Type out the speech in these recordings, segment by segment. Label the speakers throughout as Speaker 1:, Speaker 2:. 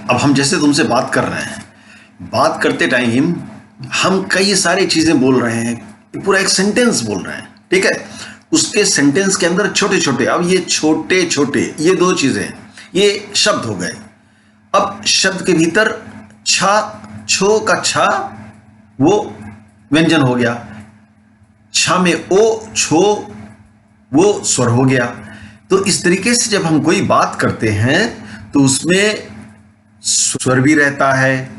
Speaker 1: अब हम जैसे तुमसे बात कर रहे हैं, बात करते टाइम हम कई सारी चीजें बोल रहे हैं, पूरा एक सेंटेंस बोल रहे हैं, ठीक है। उसके सेंटेंस के अंदर छोटे छोटे, अब ये छोटे छोटे ये दो चीजें, ये शब्द हो गए। अब शब्द के भीतर छा, छो का छा वो व्यंजन हो गया, छा में ओ, छो वो स्वर हो गया। तो इस तरीके से जब हम कोई बात करते हैं तो उसमें स्वर भी रहता है,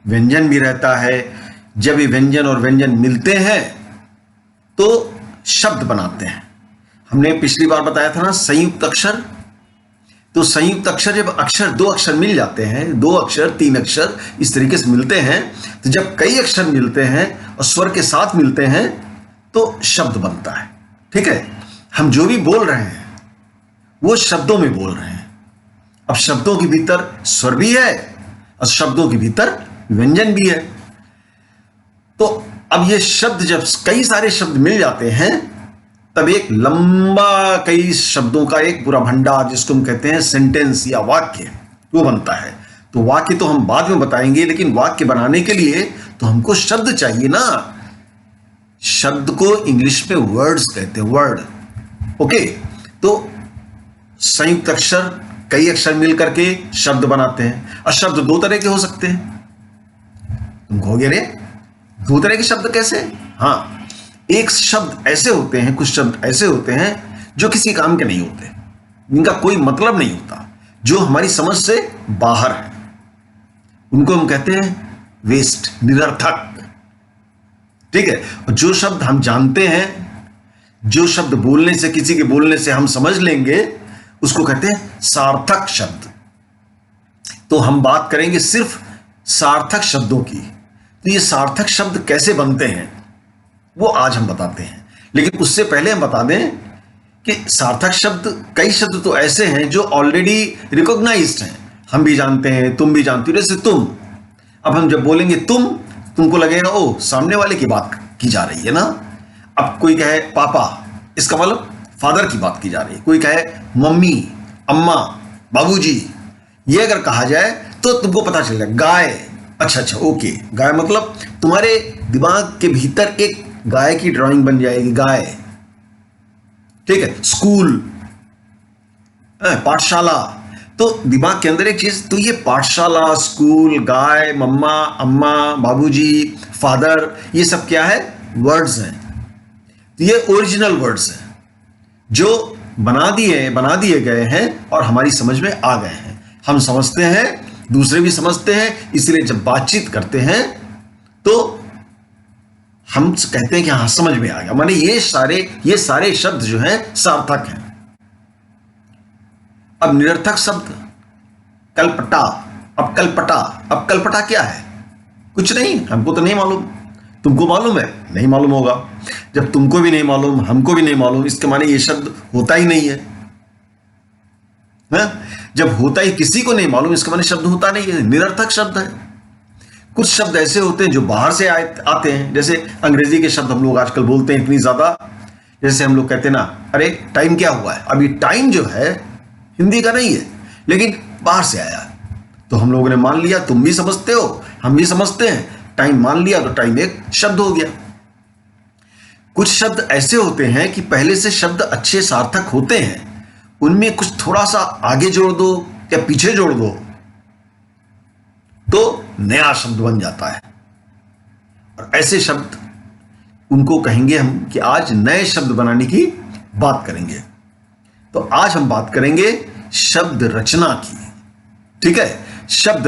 Speaker 1: व्यंजन भी रहता है। जब ये व्यंजन और व्यंजन मिलते हैं तो शब्द बनाते हैं। हमने पिछली बार बताया था ना संयुक्त अक्षर। तो संयुक्त अक्षर, जब अक्षर दो अक्षर मिल जाते हैं, दो अक्षर तीन अक्षर इस तरीके से मिलते हैं, तो जब कई अक्षर मिलते हैं और स्वर के साथ मिलते हैं तो शब्द बनता है, ठीक है। हम जो भी बोल रहे हैं वो शब्दों में बोल रहे हैं। अब शब्दों के भीतर स्वर भी है और शब्दों के भीतर व्यंजन भी है। तो अब ये शब्द, जब कई सारे शब्द मिल जाते हैं तब एक लंबा कई शब्दों का एक पूरा भंडार, जिसको हम कहते हैं सेंटेंस या वाक्य, वो बनता है। तो वाक्य तो हम बाद में बताएंगे, लेकिन वाक्य बनाने के लिए तो हमको शब्द चाहिए ना। शब्द को इंग्लिश में वर्ड्स कहते हैं, वर्ड, ओके। तो संयुक्त अक्षर, कई अक्षर मिल करके शब्द बनाते हैं। और शब्द दो तरह के हो सकते हैं। तुम कहोगे रे दो तरह के शब्द कैसे? हाँ, एक शब्द ऐसे होते हैं, कुछ शब्द ऐसे होते हैं जो किसी काम के नहीं होते, जिनका कोई मतलब नहीं होता, जो हमारी समझ से बाहर है। उनको हम कहते हैं वेस्ट, निरर्थक, ठीक है। और जो शब्द हम जानते हैं, जो शब्द बोलने से, किसी के बोलने से हम समझ लेंगे, उसको कहते हैं सार्थक शब्द। तो हम बात करेंगे सिर्फ सार्थक शब्दों की। तो ये सार्थक शब्द कैसे बनते हैं वो आज हम बताते हैं। लेकिन उससे पहले हम बता दें कि सार्थक शब्द, कई शब्द तो ऐसे हैं जो ऑलरेडी रिकॉग्नाइज्ड हैं, हम भी जानते हैं, तुम भी जानती हो। जैसे तुम, अब हम जब बोलेंगे तुम, तुमको लगेगा ओ सामने वाले की बात की जा रही है ना। अब कोई कहे पापा, इसका मतलब फादर की बात की जा रही है। कोई कहे मम्मी, अम्मा, बाबूजी, ये अगर कहा जाए तो तुमको पता चलेगा। गाय, अच्छा ओके, गाय मतलब तुम्हारे दिमाग के भीतर एक गाय की ड्राइंग बन जाएगी, गाय, ठीक है। स्कूल, पाठशाला, तो दिमाग के अंदर एक चीज, तो ये पाठशाला, स्कूल, गाय, मम्मा, अम्मा, बाबूजी, फादर, ये सब क्या है? वर्ड्स हैं। तो ये ओरिजिनल वर्ड्स हैं जो बना दिए गए हैं और हमारी समझ में आ गए हैं। हम समझते हैं, दूसरे भी समझते हैं, इसलिए जब बातचीत करते हैं तो हम कहते हैं कि हाँ समझ में आ गया। माने ये सारे शब्द जो हैं सार्थक हैं। अब निरर्थक शब्द, कलपटा। अब कलपटा क्या है? कुछ नहीं, हमको तो नहीं मालूम। तुमको मालूम है? नहीं मालूम होगा। जब तुमको भी नहीं मालूम, हमको भी नहीं मालूम, इसके माने ये शब्द होता ही नहीं है। जब होता ही किसी को नहीं मालूम, इसके माने शब्द होता नहीं है, निरर्थक शब्द है। कुछ शब्द ऐसे होते हैं जो बाहर से आते हैं। जैसे अंग्रेजी के शब्द हम लोग आजकल बोलते हैं इतनी ज्यादा। जैसे हम लोग कहते हैं ना, अरे टाइम क्या हुआ है। अभी टाइम जो है हिंदी का नहीं है, लेकिन बाहर से आया, तो हम लोगों ने मान लिया, तुम भी समझते हो, हम भी समझते हैं, टाइम मान लिया, तो टाइम एक शब्द हो गया। कुछ शब्द ऐसे होते हैं कि पहले से शब्द अच्छे सार्थक होते हैं, उनमें कुछ थोड़ा सा आगे जोड़ दो या पीछे जोड़ दो तो नया शब्द बन जाता है। और ऐसे शब्द, उनको कहेंगे हम कि आज नए शब्द बनाने की बात करेंगे। तो आज हम बात करेंगे शब्द रचना की, ठीक है। शब्द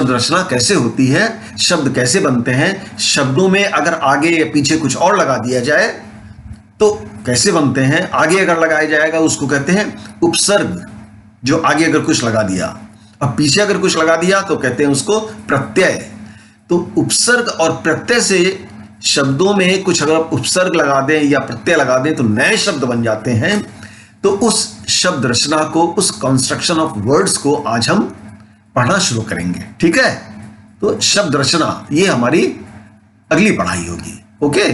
Speaker 1: रचना कैसे होती है, शब्द कैसे बनते हैं, शब्दों में अगर आगे या पीछे कुछ और लगा दिया जाए तो कैसे बनते हैं। आगे अगर लगाया जाएगा उसको कहते हैं उपसर्ग, जो आगे अगर कुछ लगा दिया, और पीछे अगर कुछ लगा दिया तो कहते हैं उसको प्रत्यय। तो उपसर्ग और प्रत्यय से शब्दों में कुछ अगर उपसर्ग लगा दें या प्रत्यय लगा दें तो नए शब्द बन जाते हैं। तो उस शब्द रचना को, उस कंस्ट्रक्शन ऑफ वर्ड्स को आज हम पढ़ना शुरू करेंगे, ठीक है। तो शब्द रचना ये हमारी अगली पढ़ाई होगी, ओके।